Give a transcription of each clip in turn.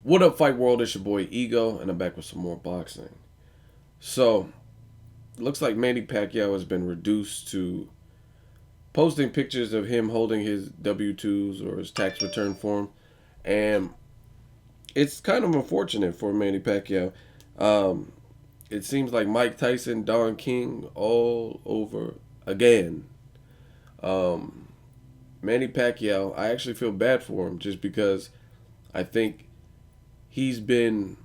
What up, Fight World? It's your boy Ego, and I'm back with some more boxing. So, looks like Manny Pacquiao has been reduced to posting pictures of him holding his W 2s or his tax return form, and it's kind of unfortunate for Manny Pacquiao. Um, it seems like Mike Tyson, Don King, all over again. Um, Manny Pacquiao, I actually feel bad for him just because I think he's been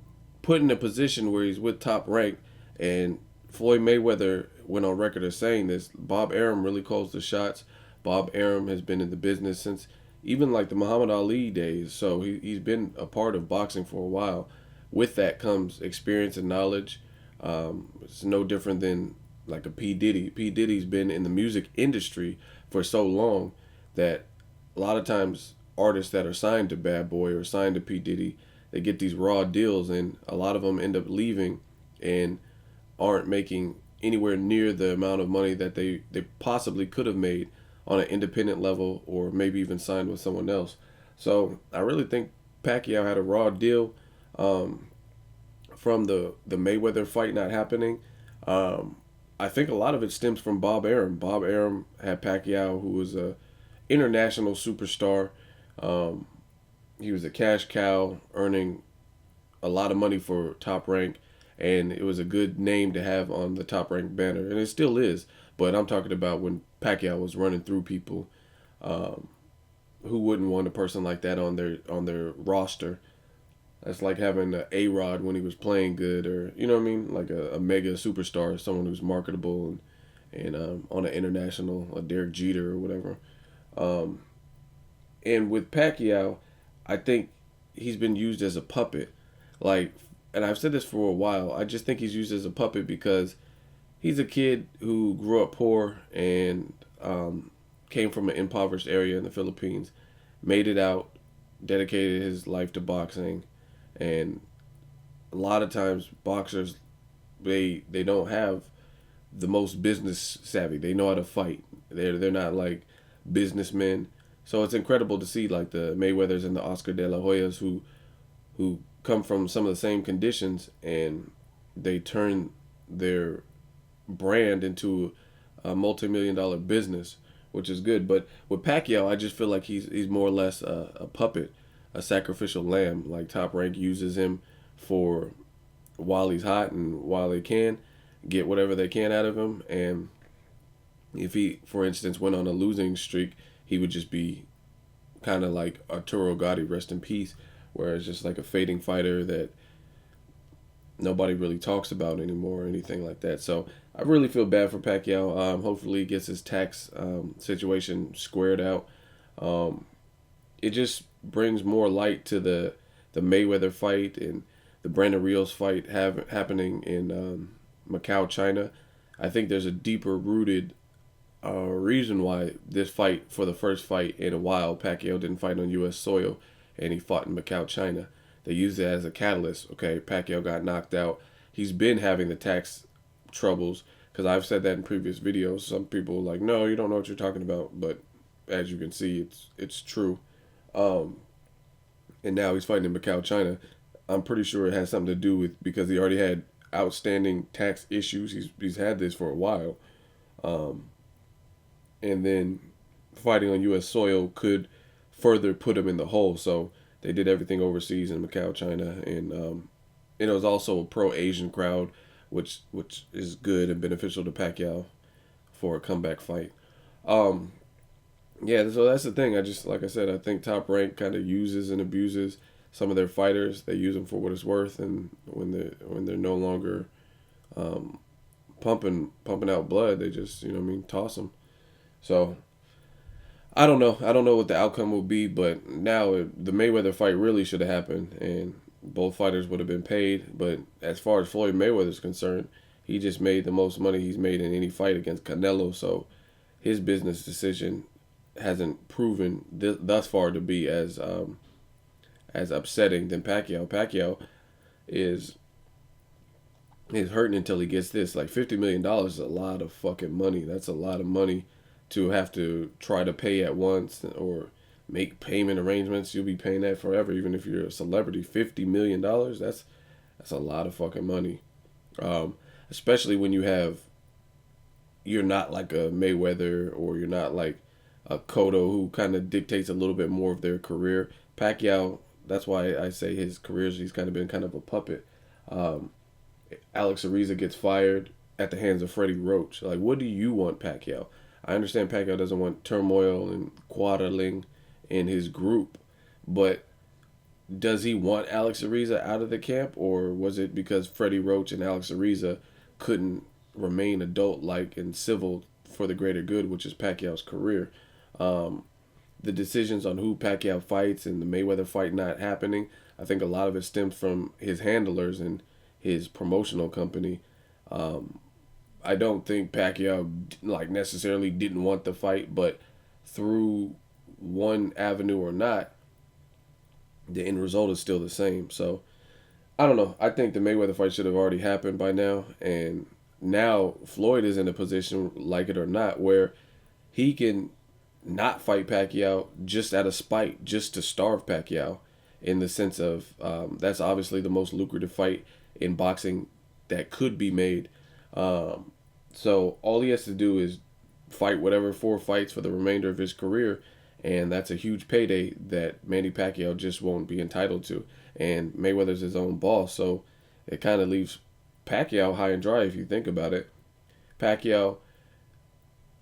put in a position where he's with Top Rank, and Floyd Mayweather went on record as saying this. Bob Arum really calls the shots. Bob Arum has been in the business since even like the Muhammad Ali days, so he's been a part of boxing for a while. With that comes experience and knowledge. It's no different than like a P Diddy. P Diddy's been in the music industry for so long that a lot of times artists that are signed to Bad Boy or signed to P Diddy, they get these raw deals, and a lot of them end up leaving and aren't making anywhere near the amount of money that they possibly could have made on an independent level or maybe even signed with someone else. So I really think Pacquiao had a raw deal um, from the Mayweather fight not happening. Um, I think a lot of it stems from Bob Arum. Bob Arum had Pacquiao, who was a international superstar. Um, he was a cash cow, earning a lot of money for Top Rank, and it was a good name to have on the Top Rank banner, and it still is. But I'm talking about when Pacquiao was running through people. Um, who wouldn't want a person like that on their roster? That's like having a Rod when he was playing good, or you know what I mean, like a mega superstar, someone who's marketable and on an international, a Derek Jeter or whatever. Um, and with Pacquiao, I think he's been used as a puppet. Like, and I've said this for a while. I just think he's used as a puppet because he's a kid who grew up poor and came from an impoverished area in the Philippines, made it out, dedicated his life to boxing, and a lot of times boxers they don't have the most business savvy. They know how to fight. They're not like businessmen. So it's incredible to see like the Mayweathers and the Oscar De La Hoyas who come from some of the same conditions, and they turn their brand into a multi-million dollar business, which is good. But with Pacquiao, I just feel like he's more or less a puppet, a sacrificial lamb. Like Top Rank uses him for while he's hot and while they can get whatever they can out of him. And if he, for instance, went on a losing streak, he would just be kind of like Arturo Gotti, rest in peace, where it's just like a fading fighter that nobody really talks about anymore or anything like that. So I really feel bad for Pacquiao. Hopefully, he gets his tax situation squared out. Um, it just brings more light to the Mayweather fight and the Brandon Rios fight happening in Macau, China. I think there's a deeper rooted reason why this fight, for the first fight in a while, Pacquiao didn't fight on U.S. soil and he fought in Macau, China. They used it as a catalyst. Okay, Pacquiao got knocked out. He's been having the tax troubles because I've said that in previous videos. Some people are like, no, you don't know what you're talking about, but as you can see, it's true. Um, and now he's fighting in Macau, China. I'm pretty sure it has something to do with because he already had outstanding tax issues. He's had this for a while. Um, and then fighting on U.S. soil could further put him in the hole. So they did everything overseas in Macau, China, and it was also a pro-Asian crowd, which is good and beneficial to Pacquiao for a comeback fight. Um, yeah, so that's the thing. I just like I said, I think Top Rank kind of uses and abuses some of their fighters. They use them for what it's worth, and when they're no longer um, pumping out blood, they just you know what I mean toss them. So I don't know. I don't know what the outcome will be, but now the Mayweather fight really should have happened, and both fighters would have been paid. But as far as Floyd Mayweather is concerned, he just made the most money he's made in any fight against Canelo. So his business decision hasn't proven thus far to be as upsetting than Pacquiao. Pacquiao is is hurting until he gets this. Like $50 million is a lot of fucking money. That's a lot of money to have to try to pay at once or make payment arrangements. You'll be paying that forever, even if you're a celebrity. $50 million. That's a lot of fucking money. Um, Especially when you're not like a Mayweather, or you're not like a Cotto, who kind of dictates a little bit more of their career. Pacquiao, that's why I say his career, he's kind of been kind of a puppet. Um, Alex Ariza gets fired at the hands of Freddie Roach. Like, what do you want, Pacquiao? I understand Pacquiao doesn't want turmoil and quarreling in his group, but does he want Alex Ariza out of the camp, or was it because Freddie Roach and Alex Ariza couldn't remain adult-like and civil for the greater good, which is Pacquiao's career? Um, the decisions on who Pacquiao fights and the Mayweather fight not happening, I think a lot of it stems from his handlers and his promotional company. Um, I don't think Pacquiao like necessarily didn't want the fight, but through one avenue or not, the end result is still the same. So I don't know. I think the Mayweather fight should have already happened by now, and now Floyd is in a position, like it or not, where he can not fight Pacquiao just out of spite, just to starve Pacquiao, in the sense of that's obviously the most lucrative fight in boxing that could be made. Um, so all he has to do is fight whatever 4 fights for the remainder of his career, and that's a huge payday that Manny Pacquiao just won't be entitled to. And Mayweather's his own boss, so it kind of leaves Pacquiao high and dry if you think about it. Pacquiao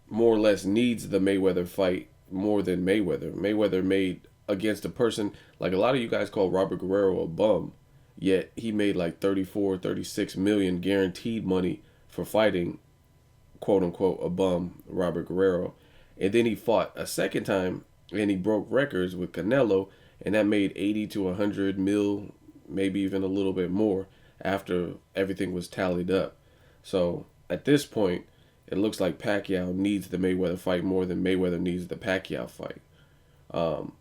more or less needs the Mayweather fight more than Mayweather. Mayweather made against a person like a lot of you guys call Robert Guerrero a bum, yet he made like 34, 36 million guaranteed money for fighting quote unquote a bum, Robert Guerrero. And then he fought a second time and he broke records with Canelo, and that made 80 to 100 mil, maybe even a little bit more after everything was tallied up. So at this point, it looks like Pacquiao needs the Mayweather fight more than Mayweather needs the Pacquiao fight.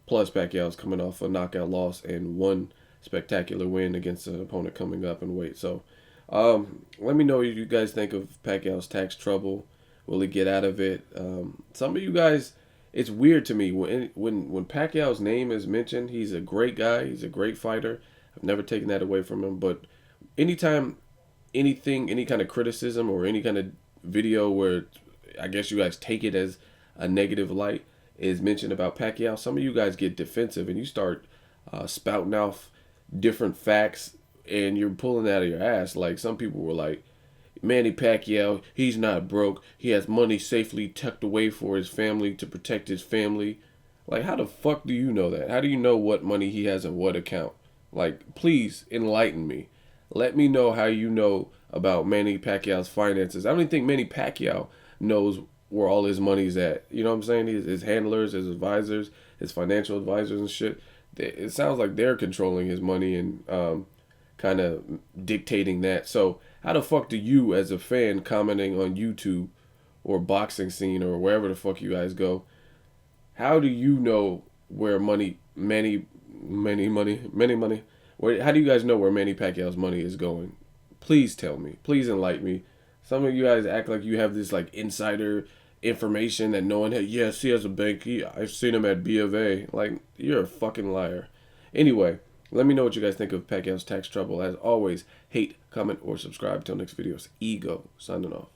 Plus, Pacquiao's coming off a knockout loss and one spectacular win against an opponent coming up in weight. So, let me know what you guys think of Pacquiao's tax trouble. Will he get out of it? Some of you guys, it's weird to me when Pacquiao's name is mentioned. He's a great guy. He's a great fighter. I've never taken that away from him. But anytime anything, any kind of criticism or any kind of video where I guess you guys take it as a negative light is mentioned about Pacquiao, some of you guys get defensive and you start spouting off different facts, and you're pulling out of your ass. Like some people were like, Manny Pacquiao, he's not broke. He has money safely tucked away for his family to protect his family. Like, how the fuck do you know that? How do you know what money he has in what account? Like, please enlighten me. Let me know how you know about Manny Pacquiao's finances. I don't even think Manny Pacquiao knows where all his money's at. You know what I'm saying? His handlers, his advisors, his financial advisors and shit. It sounds like they're controlling his money and kind of dictating that. So how the fuck do you, as a fan commenting on YouTube or Boxing Scene or wherever the fuck you guys go, how do you know where money, how do you guys know where Manny Pacquiao's money is going? Please tell me. Please enlighten me. Some of you guys act like you have this like insider information that no one had. Yes, he has a bank. I've seen him at B of A. Like, you're a fucking liar. Anyway, let me know what you guys think of Pacquiao's tax trouble. As always, hate, comment, or subscribe. Till next videos. Ego signing off.